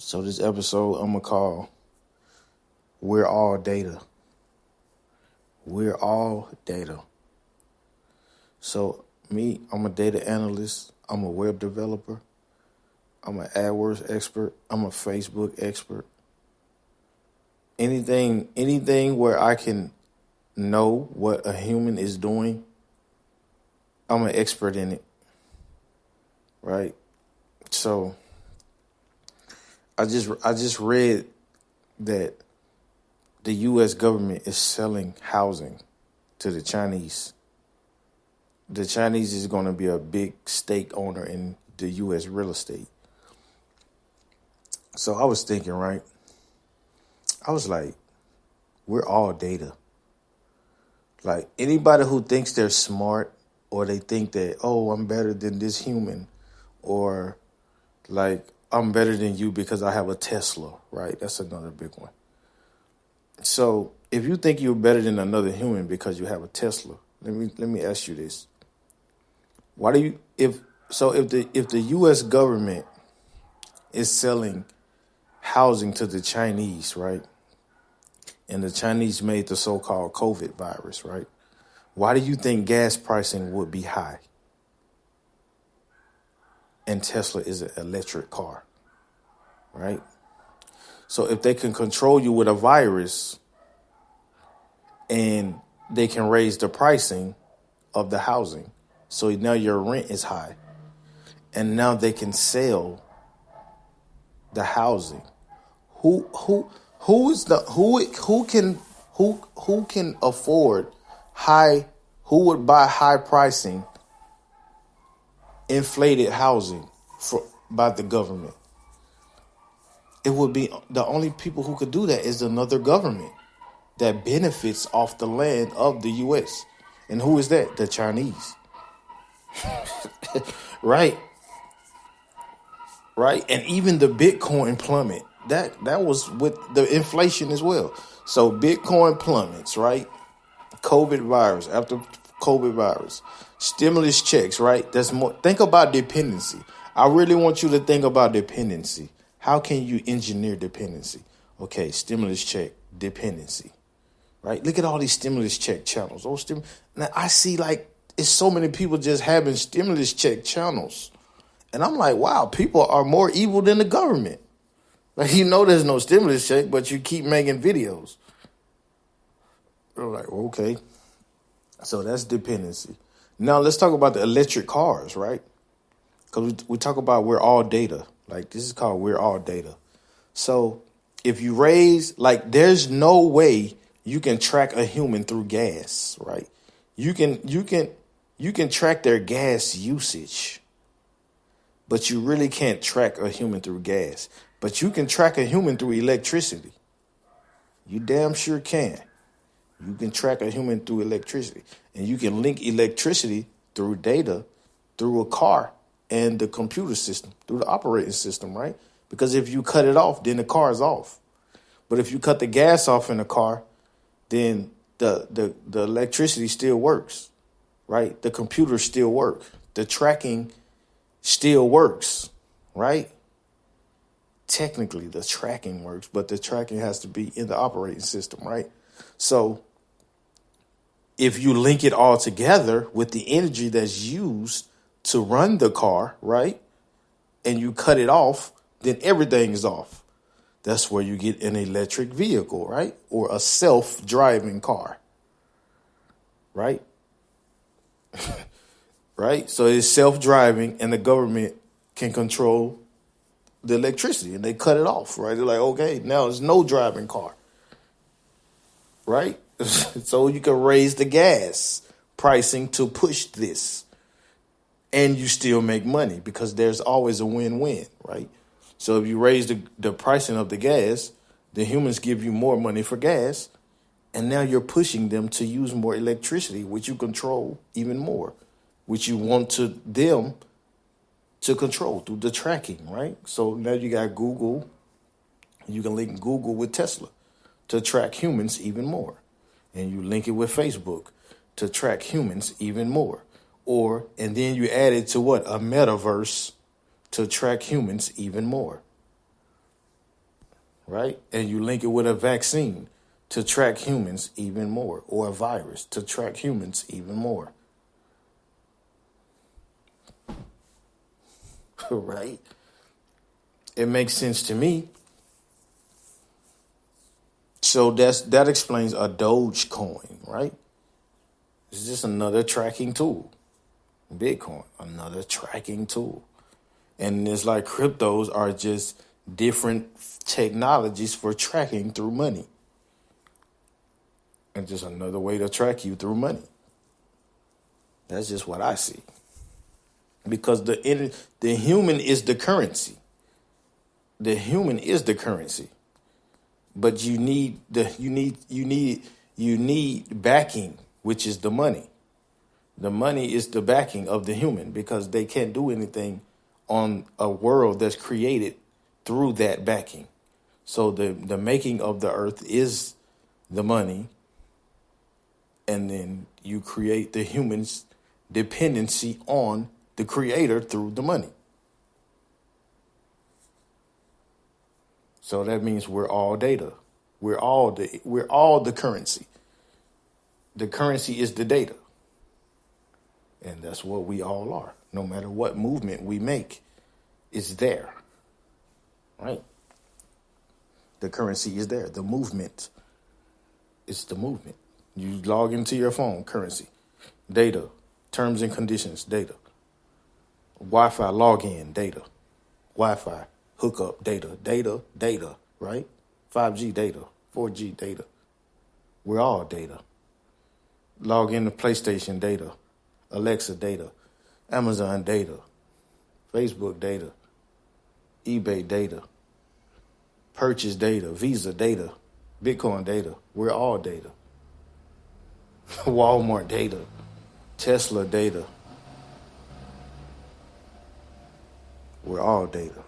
So this episode I'm gonna call "We're All Data." We're all data. So me, I'm a data analyst. I'm a web developer. I'm an AdWords expert. I'm a Facebook expert. Anything where I can know what a human is doing, I'm an expert in it. Right? So I just read that the US government is selling housing to the Chinese. The Chinese is going to be a big stake owner in the US real estate. So I was thinking, right? I was like, we're all data. Like anybody who thinks they're smart or they think that, oh, I'm better than this human, or like I'm better than you because I have a Tesla, right? That's another big one. So if you think you're better than another human because you have a Tesla, let me ask you this. Why do you if the US government is selling housing to the Chinese, right? And the Chinese made the so-called COVID virus, right? Why do you think gas pricing would be high? And Tesla is an electric car, right? So if they can control you with a virus and they can raise the pricing of the housing, so now your rent is high, and now they can sell the housing. Who can afford high? Who would buy high pricing, inflated housing by the government? It would be the only people who could do that is another government that benefits off the land of the U.S. And who is that? The Chinese. Right. Right. And even the Bitcoin plummet. That was with the inflation as well. So Bitcoin plummets, right? COVID virus, after COVID virus, stimulus checks, right? That's more. Think about dependency. I really want you to think about dependency. How can you engineer dependency? Okay, stimulus check, dependency, right? Look at all these stimulus check channels. Now I see like it's so many people just having stimulus check channels. And I'm like, wow, people are more evil than the government. Like, there's no stimulus check, but you keep making videos. We're like, okay. So that's dependency. Now let's talk about the electric cars, right? Because we talk about we're all data. Like this is called we're all data. So if you raise, like there's no way you can track a human through gas, right? You can track their gas usage, but you really can't track a human through gas. But you can track a human through electricity. You damn sure can. You can track a human through electricity. And you can link electricity through data, through a car and the computer system, through the operating system, right? Because if you cut it off, then the car is off. But if you cut the gas off in the car, then the electricity still works, right? The computers still work. The tracking still works, right? Technically, the tracking works, but the tracking has to be in the operating system, right? So if you link it all together with the energy that's used to run the car, right, and you cut it off, then everything is off. That's where you get an electric vehicle, right, or a self-driving car, right? Right? So it's self-driving and the government can control the electricity and they cut it off, right? They're like, okay, now there's no driving car, right? So you can raise the gas pricing to push this and you still make money because there's always a win-win, right? So if you raise the pricing of the gas, the humans give you more money for gas, and now you're pushing them to use more electricity, which you control even more, which you want them to control through the tracking, right? So now you got Google. You can link Google with Tesla to track humans even more. And you link it with Facebook to track humans even more. And then you add it to what? A metaverse to track humans even more. right? And you link it with a vaccine to track humans even more, or a virus to track humans even more. Right? It makes sense to me. So that explains a Dogecoin, right? It's just another tracking tool. Bitcoin, another tracking tool. And it's like cryptos are just different technologies for tracking through money. And just another way to track you through money. That's just what I see. Because the human is the currency. The human is the currency. But you need backing, which is the money. The money is the backing of the human, because they can't do anything on a world that's created through that backing. So the making of the earth is the money, and then you create the human's dependency on the creator through the money. So that means we're all data. We're all the currency. The currency is the data. And that's what we all are. No matter what movement we make, it's there. Right? The currency is there. The movement is the movement. You log into your phone, currency. Data. Terms and conditions, data. Wi-Fi login, data. Wi-Fi hookup, data. Data, right? 5G data, 4G data. We're all data. Log into PlayStation, data. Alexa, data. Amazon, data. Facebook, data. eBay, data. Purchase, data. Visa, data. Bitcoin, data. We're all data. Walmart, data. Tesla, data. We're all data.